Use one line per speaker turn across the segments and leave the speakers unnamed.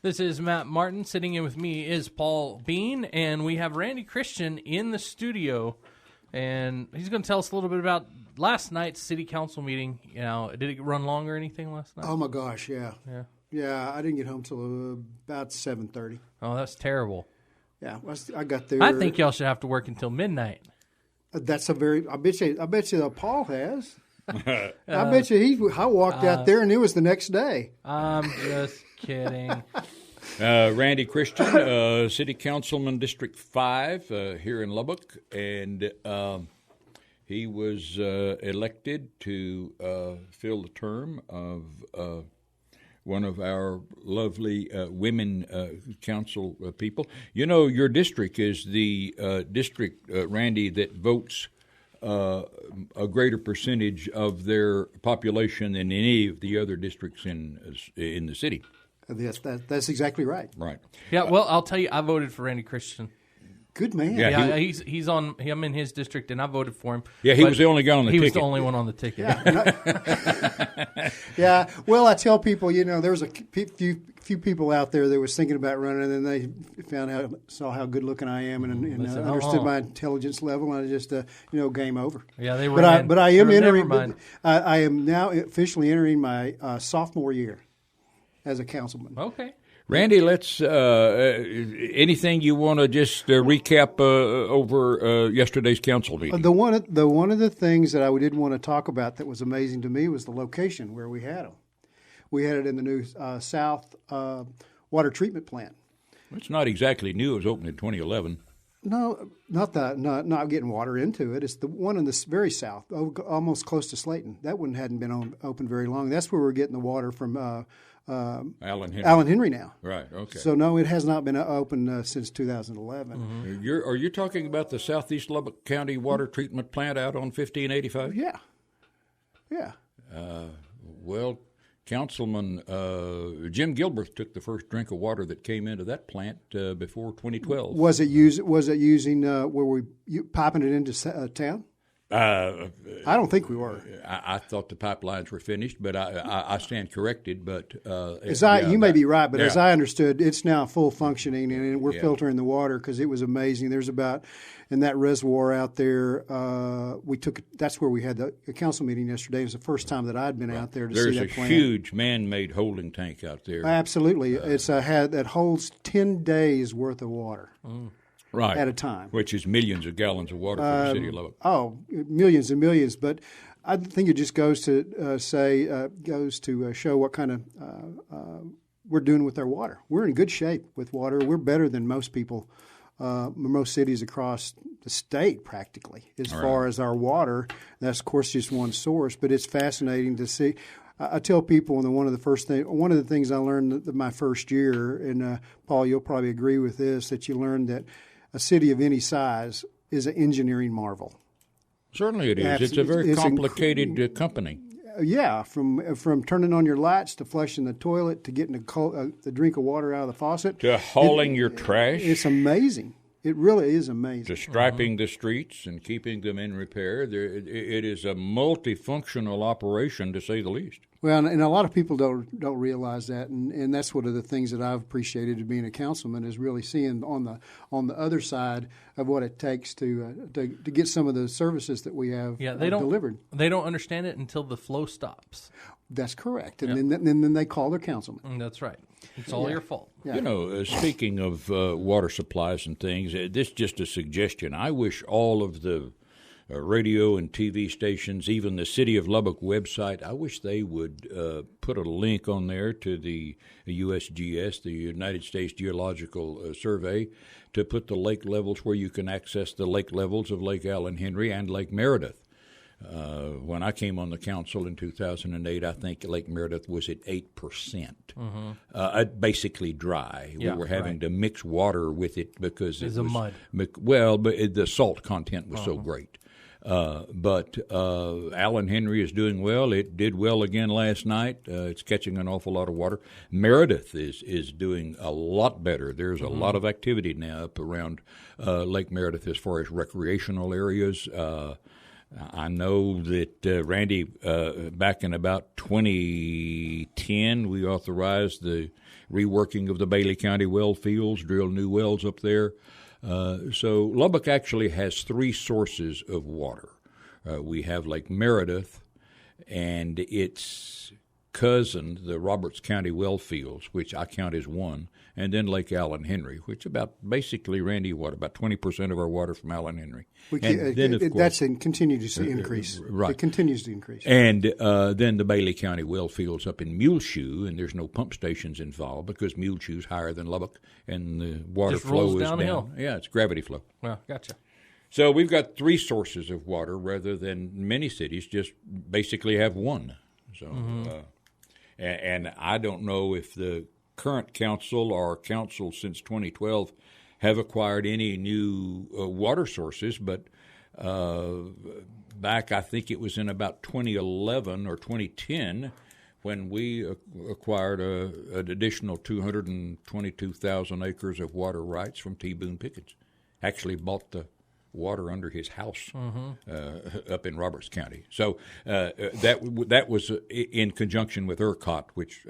This is Matt Martin. Sitting in with me is Paul Beane, and we have Randy Christian in the studio, and he's going to tell us a little bit about last night's city council meeting. You know, did it run long or anything last night?
Oh my gosh, yeah. Yeah, I didn't get home till about 7:30.
Oh, that's terrible.
Yeah, I got there.
I think y'all should have to work until midnight.
That's a very. I bet you that Paul has. I bet you I walked out there and it was the next day.
I'm just kidding.
Randy Christian, City Councilman, District 5 here in Lubbock, and he was elected to fill the term of one of our lovely women council people. You know, your district is the district, Randy, that votes a greater percentage of their population than any of the other districts in the city.
Yes, that's exactly right.
Right.
Yeah, well, I'll tell you, I voted for Randy Christian.
Good man.
Yeah, he's on. I'm in his district, and I voted for him.
Yeah, he was the only guy on the ticket.
He was the only one on the ticket.
Yeah. Yeah. Well, I tell people, you know, there was a few people out there that was thinking about running, and then they saw how good looking I am, and understood my intelligence level, and I just game over.
Yeah, they ran.
But I am entering. I am now officially entering my sophomore year as a councilman.
Okay.
Randy, let's anything you want to just recap over yesterday's council meeting?
One of the things that I did want to talk about that was amazing to me was the location where we had them. We had it in the new South water treatment plant.
It's not exactly new. It was opened in 2011.
No, not getting water into it. It's the one in the very south, almost close to Slayton. That one hadn't been open very long. That's where we're getting the water from.
Allen
Henry now.
Right, okay.
So, no, it has not been open since 2011.
Mm-hmm. Are you talking about the Southeast Lubbock County water treatment plant out on 1585?
Yeah.
Well, Councilman Jim Gilbert took the first drink of water that came into that plant before 2012.
Was it using piping it into town? I don't think we were.
I thought the pipelines were finished, but I stand corrected. But
you may be right, but as I understood, it's now full functioning, and we're filtering the water because it was amazing. There's about in that reservoir out there. That's where we had the council meeting yesterday. It was the first time that I'd been out there to see that plant.
There's a huge man-made holding tank out there.
Absolutely, it's that holds 10 days worth of water.
Right.
At a time.
Which is millions of gallons of water for the city of Lubbock.
Oh, millions and millions. But I think it just goes to show what kind of we're doing with our water. We're in good shape with water. We're better than most people, most cities across the state practically, as far as our water. That's, of course, just one source. But it's fascinating to see. I tell people, and one of the things I learned my first year, and Paul, you'll probably agree with this, that you learn that a city of any size is an engineering marvel.
Certainly it is. It's a very complicated company.
Yeah, from turning on your lights to flushing the toilet to getting the drink of water out of the faucet.
To hauling your trash.
It's amazing. It really is amazing.
To striping the streets and keeping them in repair. It is a multifunctional operation, to say the least.
Well, and a lot of people don't realize that, and that's one of the things that I've appreciated being a councilman is really seeing on the other side of what it takes to get some of the services that we have delivered.
They don't understand it until the flow stops.
That's correct, and then they call their councilman.
That's right. It's all your fault.
Yeah.
You know, speaking of water supplies and things, this is just a suggestion. I wish all of the radio and TV stations, even the City of Lubbock website, I wish they would put a link on there to the USGS, the United States Geological Survey, to put the lake levels where you can access the lake levels of Lake Allen Henry and Lake Meredith. When I came on the council in 2008, I think Lake Meredith was at 8%, basically dry.
Yeah,
we were having to mix water with it because it was
mud.
But the salt content was so great. But Allen Henry is doing well. It did well again last night. It's catching an awful lot of water. Meredith is doing a lot better. There's a lot of activity now up around Lake Meredith as far as recreational areas. I know that, Randy, back in about 2010, we authorized the reworking of the Bailey County well fields, drill new wells up there. So Lubbock actually has three sources of water. We have Lake Meredith and its cousin, the Roberts County well fields, which I count as one, and then Lake Allen Henry, which about basically, Randy, about 20% of our water from Allen Henry.
That's continues to increase.
Right.
It continues to increase.
And then the Bailey County well fields up in Muleshoe, and there's no pump stations involved because Muleshoe's higher than Lubbock, and the water
just
flow
rolls
is
downhill.
down. Yeah, it's gravity flow.
Well, gotcha.
So we've got three sources of water rather than many cities just basically have one. So, and I don't know if the current council or council since 2012 have acquired any new water sources, but back, I think it was in about 2011 or 2010 when we acquired an additional 222,000 acres of water rights from T. Boone Pickens. Actually bought the water under his house up in Roberts County. So that was in conjunction with ERCOT, which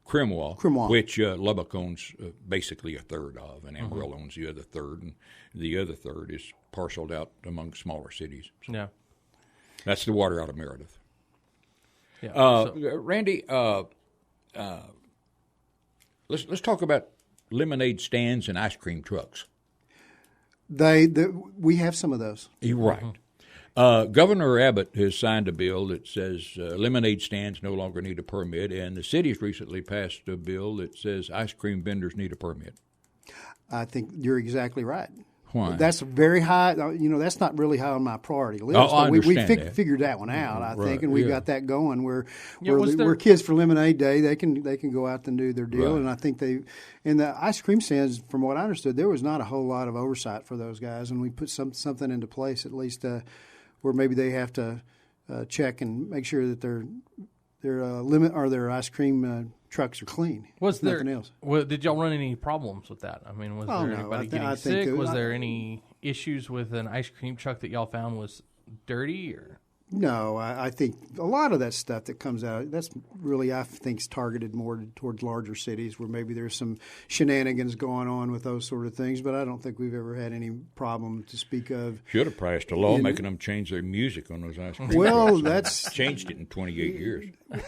Crimois, which Lubbock owns basically a third of, and Amarillo owns the other third, and the other third is parceled out among smaller cities. So
Yeah.
that's the water out of Meredith.
Yeah.
Randy, let's talk about lemonade stands and ice cream trucks.
We have some of those.
You're right. Governor Abbott has signed a bill that says lemonade stands no longer need a permit, and the city's recently passed a bill that says ice cream vendors need a permit.
I think you're exactly right.
Why?
That's very high. That's not really high on my priority list.
I understand
we
that.
figured that one out, I
Right,
think, and we've
yeah.
got that going. We're
there-
Kids for Lemonade Day. They can go out and do their deal,
Right.
and I think in the ice cream stands, from what I understood, there was not a whole lot of oversight for those guys, and we put something into place at least where maybe they have to check and make sure that their limit or their ice cream trucks are clean.
Was
nothing
there?
else?
Did y'all run any problems with that? I mean, was there
no,
anybody
I
getting
think
sick? Was there any issues with an ice cream truck that y'all found was dirty? Or
No, I think a lot of that stuff that comes out, that's really, I think, is targeted more towards larger cities where maybe there's some shenanigans going on with those sort of things, but I don't think we've ever had any problem to speak of.
Should have passed a law making them change their music on those ice cream
Well,
trucks.
that's
Changed it in 28 years.
but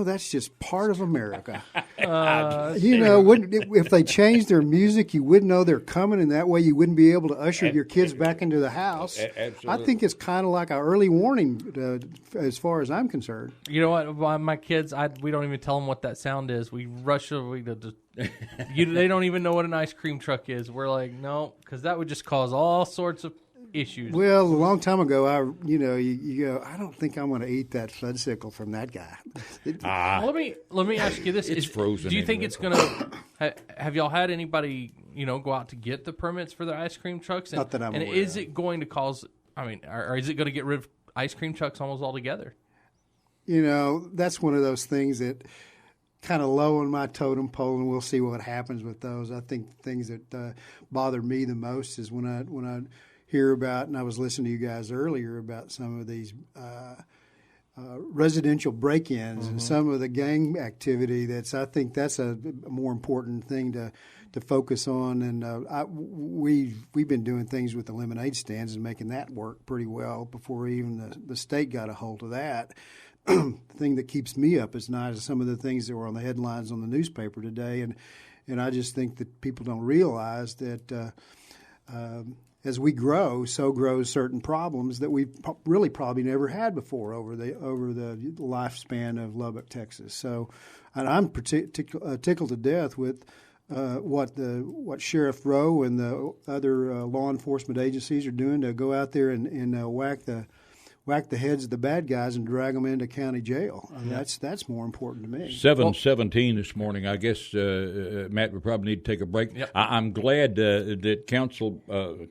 that's just part of America. If they changed their music, you wouldn't know they're coming, and that way you wouldn't be able to usher your kids back into the house.
Absolutely.
I think it's kind of like an early warning, as far as I'm concerned.
you know what? My kids, we don't even tell them what that sound is. We rush over. They don't even know what an ice cream truck is. We're like, no, because that would just cause all sorts of issues.
Well, a long time ago, you go, I don't think I'm going to eat that fudsicle from that guy.
Well, let me ask you this:
It's frozen
Do you think
anyway.
it's gonna? Have y'all had anybody go out to get the permits for their ice cream trucks?
Not that I'm
And
aware
is
of.
it going to cause? Or is it going to get rid of ice cream trucks almost altogether?
That's one of those things that kind of low on my totem pole, and we'll see what happens with those. I think things that bother me the most is when I hear about, and I was listening to you guys earlier about some of these residential break-ins and some of the gang activity. I think that's a more important thing to focus on. And we've been doing things with the lemonade stands and making that work pretty well before even the state got a hold of that. The thing that keeps me up at night is some of the things that were on the headlines on the newspaper today, and I just think that people don't realize that as we grow, so grows certain problems that we've really probably never had before over the lifespan of Lubbock, Texas. So, and I'm tickled to death with what Sheriff Rowe and the other law enforcement agencies are doing to go out there and whack the heads of the bad guys and drag them into county jail. I mean, that's more important to me.
7:17 this morning. I guess Matt, we probably need to take a break.
Yep.
I'm glad that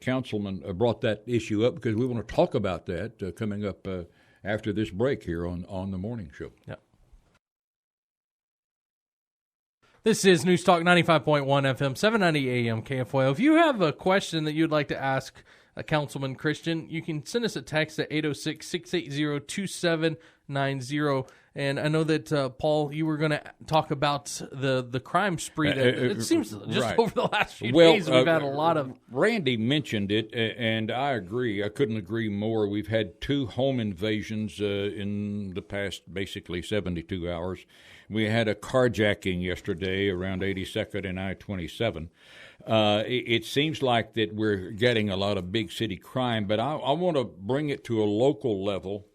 Councilman brought that issue up because we want to talk about that coming up after this break here on the morning show.
Yep. This is News Talk 95.1 FM, 790 AM KFYO. If you have a question that you'd like to ask Councilman Christian, you can send us a text at 806-680-2790. And I know that, Paul, you were going to talk about the crime spree. It seems just
right.
over the last few days we've had a lot of...
Randy mentioned it, and I agree. I couldn't agree more. We've had 2 home invasions in the past, basically, 72 hours. We had a carjacking yesterday around 82nd and I-27. It seems like that we're getting a lot of big city crime, but I want to bring it to a local level.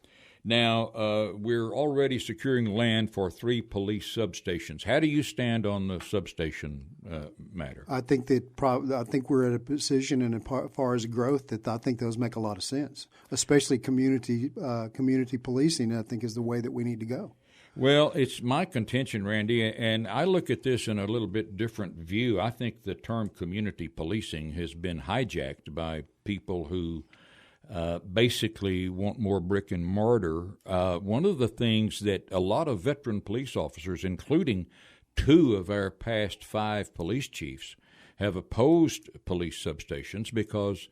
Now, we're already securing land for 3 police substations. How do you stand on the substation matter?
I think I think we're at a position, and as far as growth, that I think those make a lot of sense. Especially community policing, I think, is the way that we need to go.
Well, it's my contention, Randy, and I look at this in a little bit different view. I think the term community policing has been hijacked by people who basically want more brick and mortar. One of the things that a lot of veteran police officers, including 2 of our past 5 police chiefs, have opposed police substations because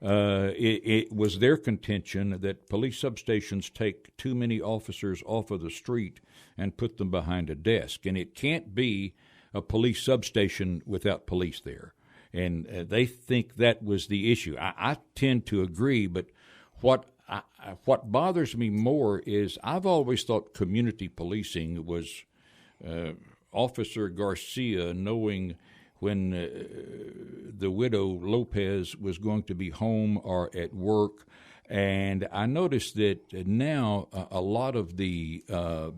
it was their contention that police substations take too many officers off of the street and put them behind a desk. And it can't be a police substation without police there. And they think that was the issue. I tend to agree, but what bothers me more is I've always thought community policing was Officer Garcia knowing when the widow Lopez was going to be home or at work. And I noticed that now a lot of the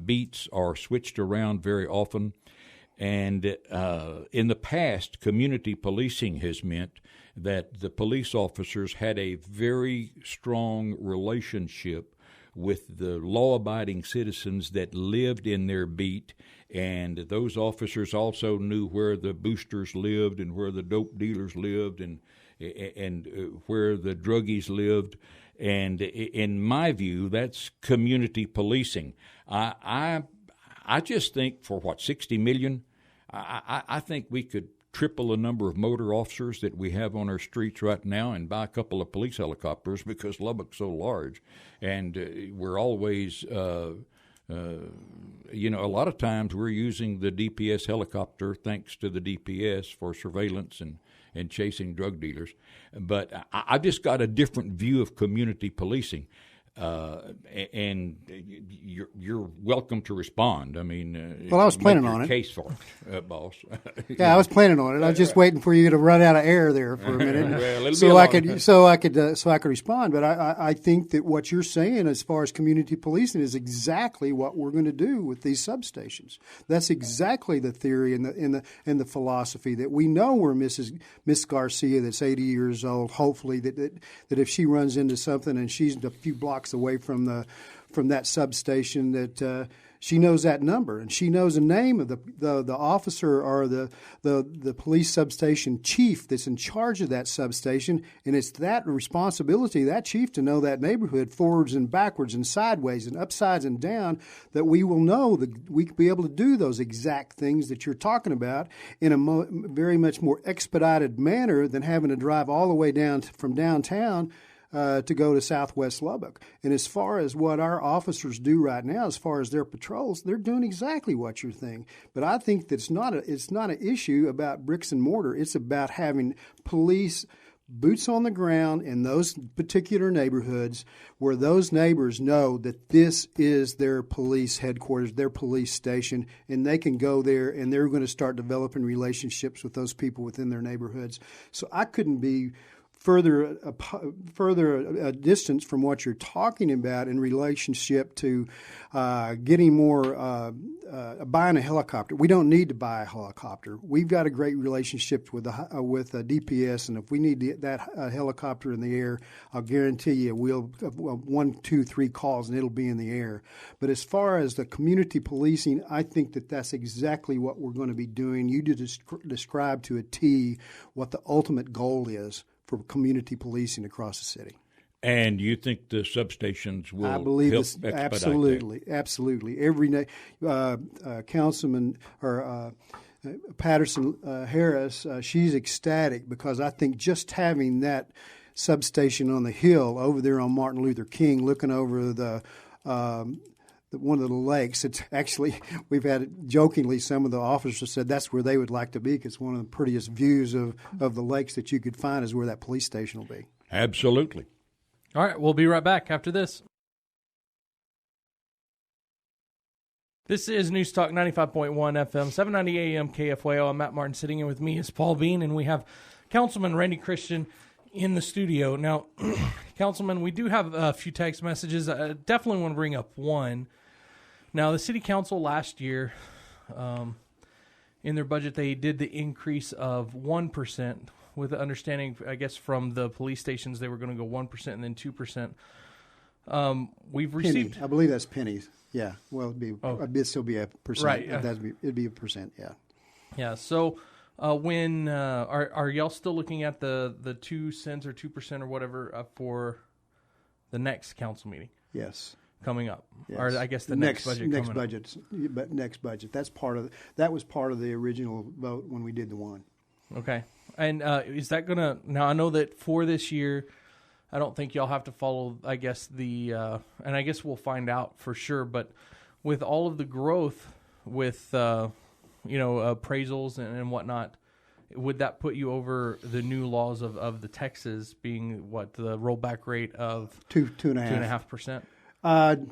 beats are switched around very often. And in the past, community policing has meant that the police officers had a very strong relationship with the law-abiding citizens that lived in their beat, and those officers also knew where the boosters lived and where the dope dealers lived and where the druggies lived. And in my view, that's community policing. I just think for $60 million, I think we could triple the number of motor officers that we have on our streets right now and buy a couple of police helicopters because Lubbock's so large. And we're always, a lot of times we're using the DPS helicopter, thanks to the DPS, for surveillance and chasing drug dealers. But I just got a different view of community policing. And you're welcome to respond. I mean,
well, I was planning on it.
Case for it, boss.
Yeah, I was planning on it. I was just waiting for you to run out of air there for a minute,
well,
so I could respond. But I think that what you're saying as far as community policing is exactly what we're going to do with these substations. That's exactly the theory and the philosophy that we know where Miss Garcia, that's 80 years old, hopefully that if she runs into something and she's a few blocks away from that substation, that she knows that number and she knows the name of the officer or the police substation chief that's in charge of that substation, and it's that responsibility, that chief, to know that neighborhood forwards and backwards and sideways and upsides and down, that we will know that we could be able to do those exact things that you're talking about in a very much more expedited manner than having to drive all the way down from downtown to go to Southwest Lubbock. And as far as what our officers do right now, as far as their patrols, they're doing exactly what you're thinking. But I think that it's not an issue about bricks and mortar. It's about having police boots on the ground in those particular neighborhoods where those neighbors know that this is their police headquarters, their police station, and they can go there and they're going to start developing relationships with those people within their neighborhoods. So I couldn't be further distance from what you're talking about in relationship to getting more, buying a helicopter. We don't need to buy a helicopter. We've got a great relationship with DPS, and if we need that helicopter in the air, I'll guarantee you we'll 1, 2, 3 calls and it'll be in the air. But as far as the community policing, I think that that's exactly what we're going to be doing. You did describe to a T what the ultimate goal is for community policing across the city.
And you think the substations will help expedite
absolutely,
that?
Absolutely. Every Councilman or Patterson Harris, she's ecstatic because I think just having that substation on the hill over there on Martin Luther King, looking over the one of the lakes. It's actually, we've had jokingly, some of the officers said that's where they would like to be because one of the prettiest views of the lakes that you could find is where that police station will be.
Absolutely.
All right, we'll be right back after this. This is News Talk 95.1 FM, 790 AM KFYO. I'm Matt Martin. Sitting in with me is Paul Beane, and we have Councilman Randy Christian in the studio. Now, Councilman, we do have a few text messages. I definitely want to bring up one. Now, the City Council last year, in their budget, they did the increase of 1%, with the understanding, I guess, from the police stations, they were going to go 1% and then 2%. We've received...
Penny. I believe that's pennies. Yeah. Well, it'd still be a percent.
Right.
It'd be a percent, yeah.
Yeah. So when are y'all still looking at the 2 cents or 2% or whatever for the next council meeting?
Yes.
Coming up.
Yes.
Or I guess the next budget
next
coming
budget. But next budget. That was part of the original vote when we did the one.
Okay. And is that going to... Now, I know that for this year, I don't think y'all have to follow, I guess, and I guess we'll find out for sure, but with all of the growth with, appraisals and whatnot, would that put you over the new laws of the Texas being, the rollback rate of 2.5%?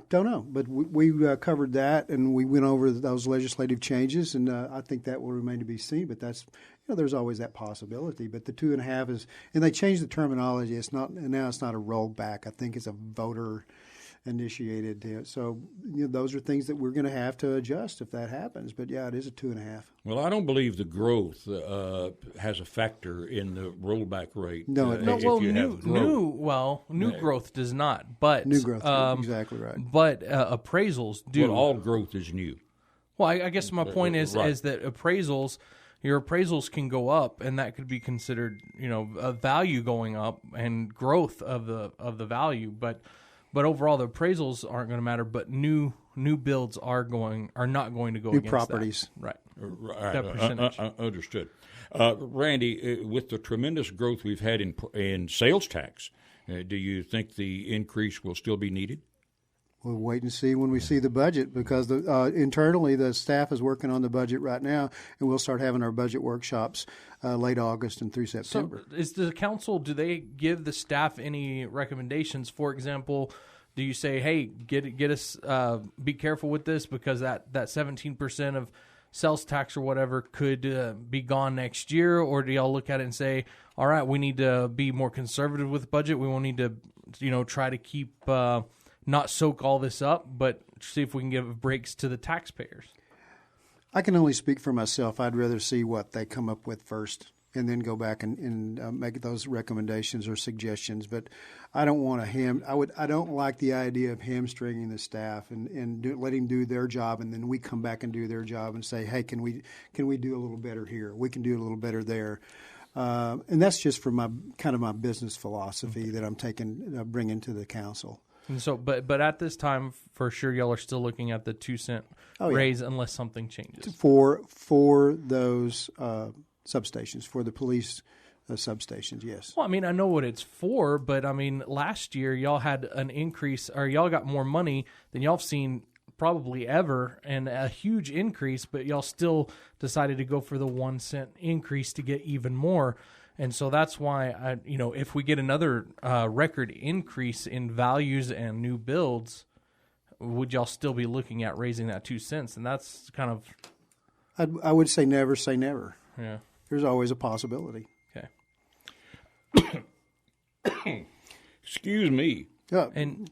Don't know, but we covered that, and we went over those legislative changes, and I think that will remain to be seen. But that's, there's always that possibility. But the 2.5 is, and they changed the terminology. It's not, and now it's not a rollback. I think it's a voter initiated. So those are things that we're going to have to adjust if that happens. But yeah, it is a 2.5.
Well, I don't believe the growth has a factor in the rollback rate.
No, it doesn't.
New growth does not. But
new growth, exactly right.
But appraisals do.
Well, all growth is new.
Well, I guess my point is that your appraisals can go up, and that could be considered, a value going up and growth of the value. But overall, the appraisals aren't going to matter. But new builds are not going to go
new
against
properties.
That.
Right.
That percentage.
Understood. Randy, with the tremendous growth we've had in sales tax, do you think the increase will still be needed?
We'll wait and see when we see the budget, because internally the staff is working on the budget right now, and we'll start having our budget workshops late August and through September.
So is the council, do they give the staff any recommendations? For example, do you say, hey, get us, be careful with this because that 17% of sales tax or whatever could be gone next year? Or do y'all look at it and say, all right, we need to be more conservative with the budget. We will need to, try to keep... not soak all this up, but see if we can give breaks to the taxpayers.
I can only speak for myself. I'd rather see what they come up with first and then go back and make those recommendations or suggestions. But I don't want to I don't like the idea of hamstringing the staff and letting them do their job, and then we come back and do their job and say, hey, can we do a little better here? We can do a little better there. And that's just for my business philosophy that I'm bringing to the council.
And so, but at this time, for sure, y'all are still looking at the 2 cent raise unless something changes
for those substations, for the police substations. Yes.
Well, I know what it's for, but last year y'all had an increase, or y'all got more money than y'all have seen probably ever, and a huge increase. But y'all still decided to go for the 1 cent increase to get even more. And so that's why, if we get another record increase in values and new builds, would y'all still be looking at raising that 2 cents? And that's kind of...
I would say never say never.
Yeah.
There's always a possibility.
Okay.
Excuse me.
And...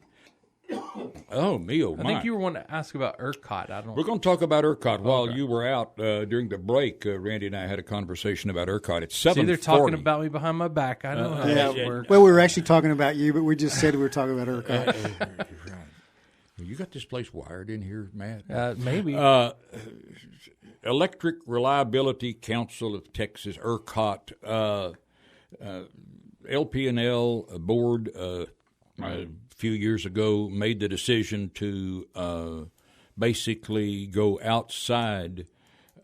Oh, me, oh, my.
I think you were wanting to ask about ERCOT.
We're going to talk about ERCOT. While you were out during the break, Randy and I had a conversation about ERCOT. It's 7:40.
See, they're talking about me behind my back. I know how that works.
Well, we were actually talking about you, but we just said we were talking about ERCOT.
You got this place wired in here, Matt?
Maybe.
Electric Reliability Council of Texas, ERCOT, LP&L board a few years ago made the decision to basically go outside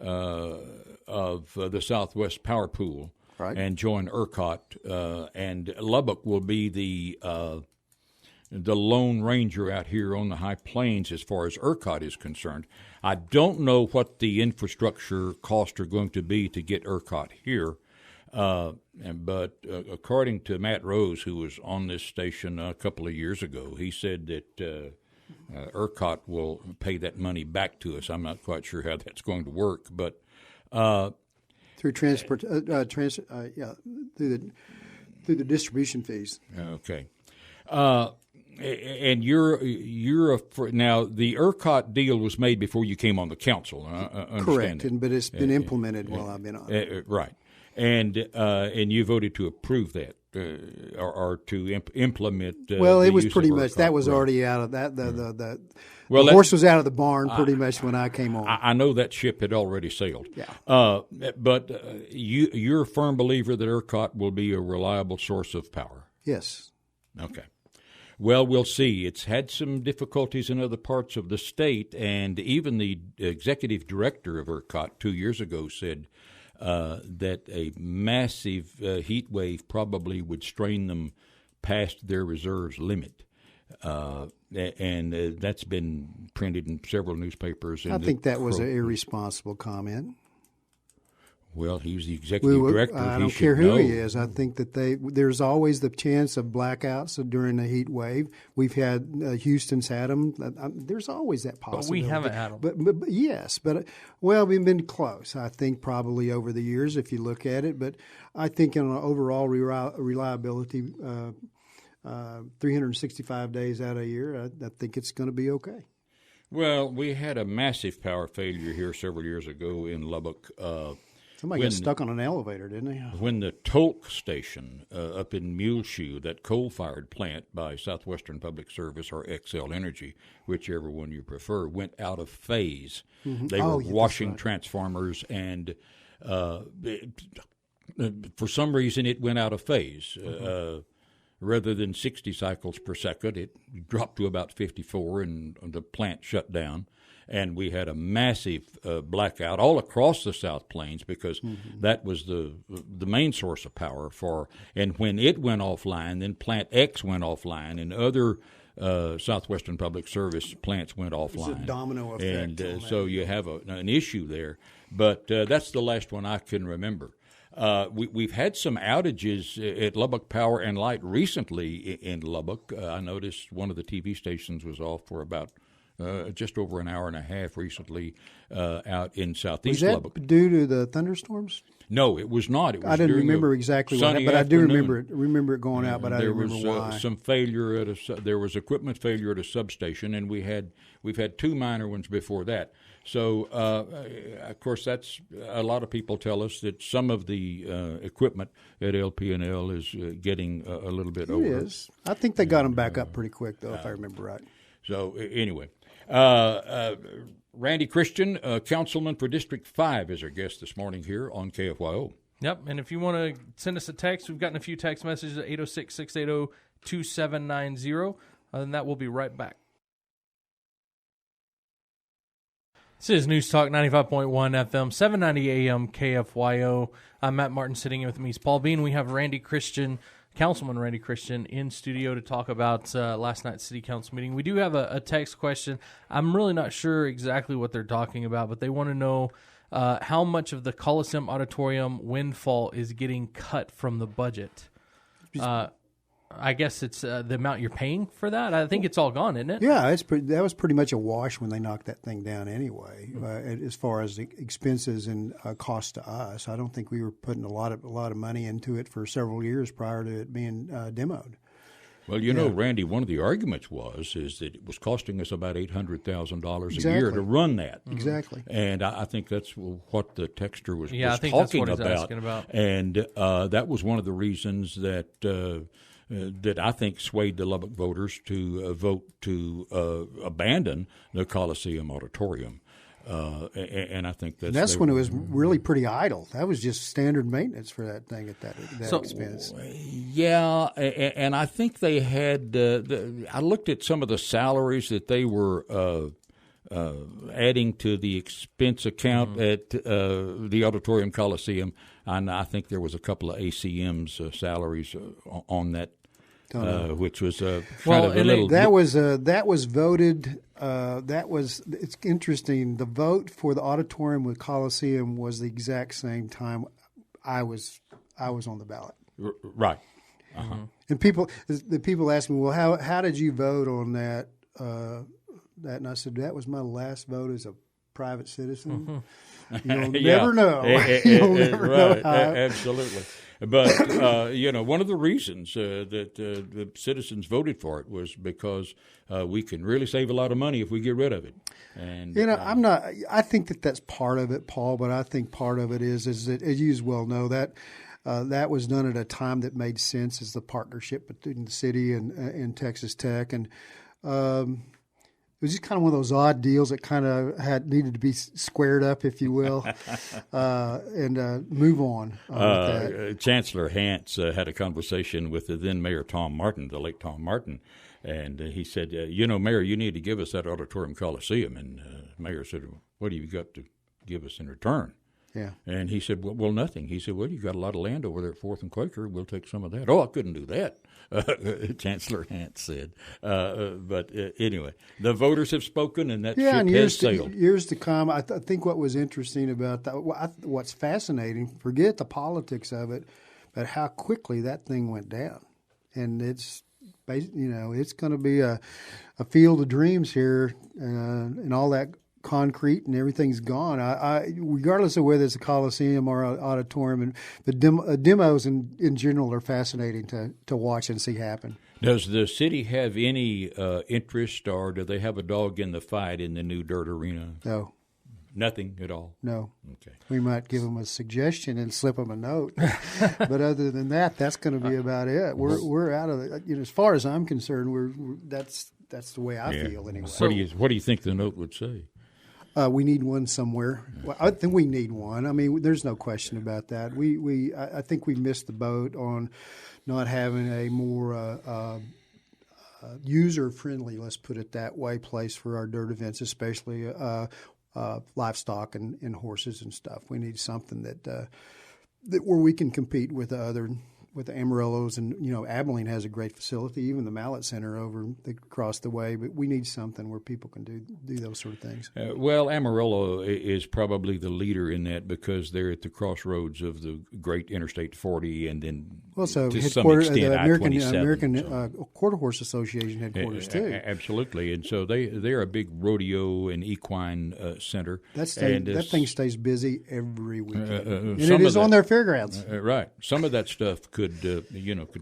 of the Southwest Power Pool and join ERCOT, and Lubbock will be the the Lone Ranger out here on the High Plains as far as ERCOT is concerned. I don't know what the infrastructure costs are going to be to get ERCOT here, but according to Matt Rose, who was on this station a couple of years ago, he said that ERCOT will pay that money back to us. I'm not quite sure how that's going to work, but
through through the distribution fees.
Okay. And you're now the ERCOT deal was made before you came on the council.
Correct, but it's been implemented while I've been on.
Right, and you voted to approve that or to implement.
Well, it was pretty much that was already out of that. The horse was out of the barn pretty much when I came on.
I know that ship had already sailed.
Yeah.
But you're a firm believer that ERCOT will be a reliable source of power.
Yes.
Okay. Well, we'll see. It's had some difficulties in other parts of the state, and even the executive director of ERCOT 2 years ago said that a massive heat wave probably would strain them past their reserves limit. And that's been printed in several newspapers.
I think that was an irresponsible comment.
Well, he's the executive director.
I don't care who he is. I think that there's always the chance of blackouts during a heat wave. We've had Houston's had them. There's always that possibility.
But we haven't had them.
But yes, we've been close. I think probably over the years, if you look at it. But I think in an overall reliability, 365 days out of a year, I think it's going to be okay.
Well, we had a massive power failure here several years ago in Lubbock.
Somebody got stuck on an elevator, didn't they?
When the Tolk station up in Muleshoe, that coal-fired plant by Southwestern Public Service or XL Energy, whichever one you prefer, went out of phase. Mm-hmm. They were washing transformers, and for some reason it went out of phase. Mm-hmm. Rather than 60 cycles per second, it dropped to about 54, and the plant shut down. And we had a massive blackout all across the South Plains because that was the main source of power for. And when it went offline, then Plant X went offline, and other Southwestern Public Service plants went offline.
It's a domino effect.
And so you have an issue there. But that's the last one I can remember. We've had some outages at Lubbock Power and Light recently in Lubbock. I noticed one of the TV stations was off for about just over an hour and a half recently out in southeast Lubbock.
Was that due to the thunderstorms?
No, it was not. It was
I didn't remember exactly what happened, but I do remember it going out, but I don't remember why.
There was some failure there was equipment failure at a substation, and we've had two minor ones before that. So, of course, that's a lot of people tell us that some of the equipment at LP&L is getting a little bit over.
It is. I think they got them back up pretty quick, though, if I remember right.
So, anyway. Randy Christian, Councilman for District 5, is our guest this morning here on KFYO.
Yep, and if you want to send us a text, we've gotten a few text messages at 806-680-2790. Other than that, we'll be right back. This is News Talk 95.1 FM, 790 AM KFYO. I'm Matt Martin. Sitting in with me is Paul Beane. We have Randy Christian, Councilman Randy Christian, in studio to talk about last night's City Council meeting. We do have a text question. I'm really not sure exactly what they're talking about, but they want to know how much of the Coliseum-auditorium windfall is getting cut from the budget. I guess it's the amount you're paying for that. I think it's all gone, isn't it?
Yeah, that was pretty much a wash when they knocked that thing down anyway. As far as the expenses and cost to us, I don't think we were putting a lot of money into it for several years prior to it being demoed.
Well, you know, Randy, one of the arguments is that it was costing us about $800,000 a year to run that.
Exactly.
And I think that's what the texter was
I think
talking
that's what
about.
He's asking about.
And that was one of the reasons that I think swayed the Lubbock voters to vote to abandon the Coliseum-auditorium. And I think that's
when it was really pretty idle. That was just standard maintenance for that thing at that expense.
Yeah, and I think they had. I looked at some of the salaries that they were adding to the expense account at the Auditorium Coliseum, and I think there was a couple of ACM's salaries on that which was kind
Well,
of a
and
little.
That was voted. It's interesting. The vote for the auditorium with Coliseum was the exact same time I was on the ballot.
Right. Uh-huh.
And the people asked me, well, how did you vote on that? And I said, that was my last vote as a private citizen. You'll never know. You'll never know how.
Absolutely. But, one of the reasons that the citizens voted for it was because we can really save a lot of money if we get rid of it. And
I think that's part of it, Paul, but I think part of it is that, as you well know, that was done at a time that made sense as the partnership between the city and Texas Tech. And it was just kind of one of those odd deals that kind of needed to be squared up, if you will, and move on with that.
Chancellor Hance had a conversation with the then Mayor Tom Martin, the late Tom Martin, and he said, Mayor, you need to give us that auditorium coliseum. And Mayor said, what have you got to give us in return?
Yeah.
And he said, well, nothing. He said, well, you got a lot of land over there at 4th and Quaker. We'll take some of that. Oh, I couldn't do that, Chancellor Hance said. But anyway, the voters have spoken, and that ship has sailed.
Years to come, I think what was interesting about that, what's fascinating, forget the politics of it, but how quickly that thing went down. And it's going to be a field of dreams here, and all that concrete and everything's gone. I regardless of whether it's a coliseum or an auditorium, and the demos in general are fascinating to watch and see happen.
Does the city have any interest, or do they have a dog in the fight in the new dirt arena?
No.
Nothing at all?
No.
Okay.
We might give them a suggestion and slip them a note. But other than that, that's going to be about it. We're out of it. As far as I'm concerned, that's the way I feel anyway.
What do you think the note would say?
We need one somewhere. Well, I think we need one. I mean, there's no question about that. I think we missed the boat on not having a more user-friendly, let's put it that way, place for our dirt events, especially livestock and horses and stuff. We need something that where we can compete with the Amarillos, and Abilene has a great facility, even the Mallet Center across the way. But we need something where people can do those sort of things.
Well, Amarillo is probably the leader in that because they're at the crossroads of the great Interstate 40, and then to some extent
the American
so.
Quarter Horse Association headquarters too.
Absolutely, and so they're a big rodeo and equine center.
That thing stays busy every weekend, and it is on their fairgrounds.
Right, some of that stuff could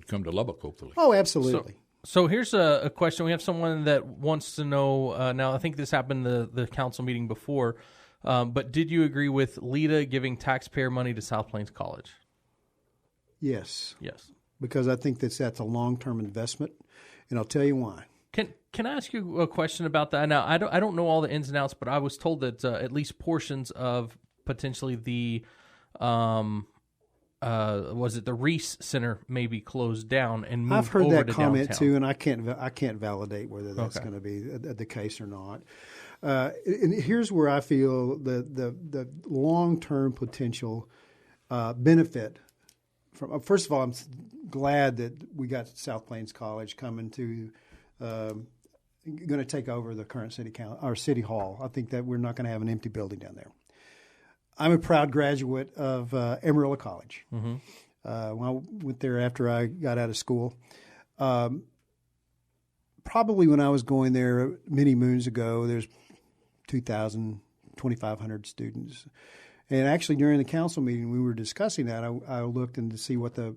come to Lubbock, hopefully.
Oh, absolutely.
So here's a question. We have someone that wants to know, now I think this happened the council meeting before, but did you agree with Lita giving taxpayer money to South Plains College?
Yes.
Yes.
Because I think that's a long-term investment, and I'll tell you why.
Can I ask you a question about that? Now, I don't know all the ins and outs, but I was told that at least portions of potentially the was it the Reese Center may be closed down and moved over to
I've heard that comment
downtown.
too, and I can't validate whether that's going to be the case or not. And here's where I feel the long-term potential benefit from. First of all, I'm glad that we got South Plains College coming to going to take over the current city hall. I think that we're not going to have an empty building down there. I'm a proud graduate of Amarillo College. Mm-hmm. When I went there after I got out of school, probably when I was going there many moons ago, there's 2,000, 2,500 students. And actually during the council meeting, we were discussing that. I looked in to see what the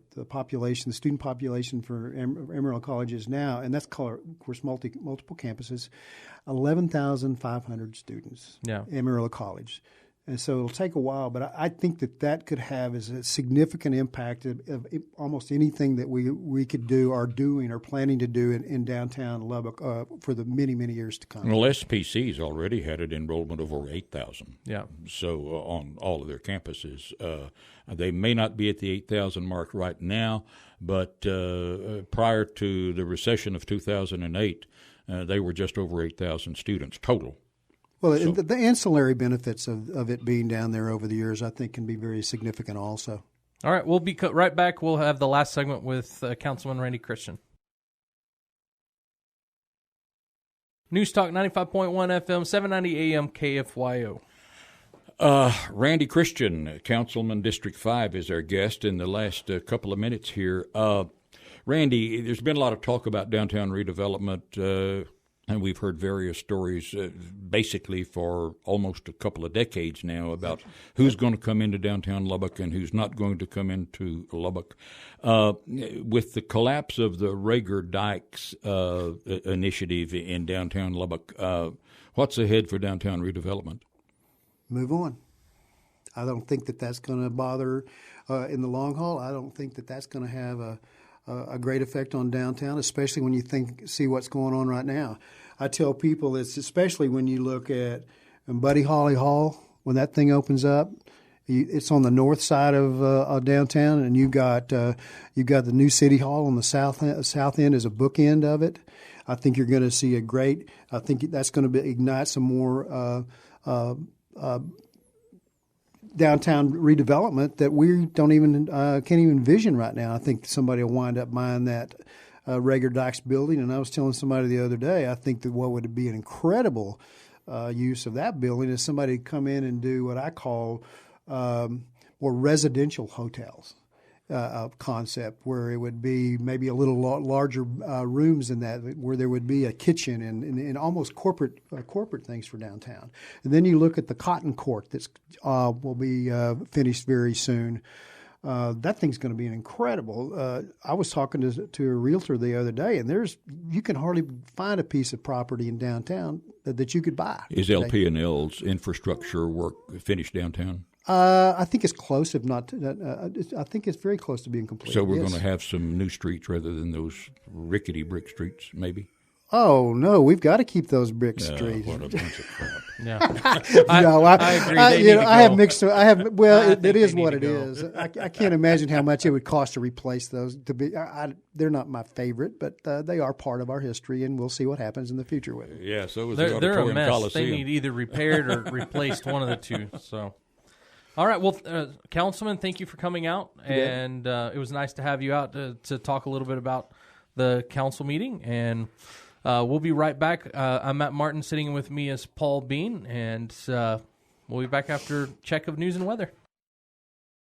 student population for Amarillo College is now, and that's, of course, multiple campuses, 11,500 students. Yeah, Amarillo College. And so it'll take a while, but I think that could have as a significant impact of almost anything that we could do, are doing, or planning to do in downtown Lubbock for the many, many years to come.
Well, SPC's already had an enrollment of over 8,000.
Yeah.
So on all of their campuses. They may not be at the 8,000 mark right now, but prior to the recession of 2008, they were just over 8,000 students total.
Well, so, the ancillary benefits of it being down there over the years, I think, can be very significant also.
All right, we'll be right back. We'll have the last segment with Councilman Randy Christian. News Talk 95.1 FM, 790 AM, KFYO.
Randy Christian, Councilman, District 5, is our guest in the last couple of minutes here. Randy, there's been a lot of talk about downtown redevelopment, and we've heard various stories basically for almost a couple of decades now about who's going to come into downtown Lubbock and who's not going to come into Lubbock. With the collapse of the Reagor Dykes initiative in downtown Lubbock, what's ahead for downtown redevelopment?
Move on. I don't think that that's going to bother in the long haul. I don't think that that's going to have a great effect on downtown, especially when you see what's going on right now. I tell people it's especially when you look at Buddy Holly Hall, when that thing opens up, it's on the north side of downtown, and you've got the new City Hall on the south end as a bookend of it. I think you're going to see I think that's going to ignite some more downtown redevelopment that we don't even can't even envision right now. I think somebody will wind up buying that Reagor Dykes building. And I was telling somebody the other day, I think that what would be an incredible use of that building is somebody to come in and do what I call more residential hotels. Concept where it would be maybe a little larger rooms than that, where there would be a kitchen and almost corporate things for downtown. And then you look at the Cotton Court that's will be finished very soon. That thing's going to be an incredible. I was talking to a realtor the other day, and you can hardly find a piece of property in downtown that you could buy.
Is LP&L's infrastructure work finished downtown?
I think it's close, if not. I think it's very close to being complete.
So we're going to have some new streets rather than those rickety brick streets, maybe?
Oh, no, we've got to keep those brick streets.
What a bunch of crap.
Yeah.
I agree. I have mixed. It is what it is.
I
I can't imagine how much it would cost to replace those. They're not my favorite, but they are part of our history, and we'll see what happens in the future with it.
Yeah, so is the
they're a
Auditorium
mess.
Coliseum.
They need either repaired or replaced, one of the two. So, all right. Well, Councilman, thank you for coming out, and it was nice to have you out to talk a little bit about the council meeting. And we'll be right back. I'm Matt Martin. Sitting with me is Paul Beane, and we'll be back after check of news and weather.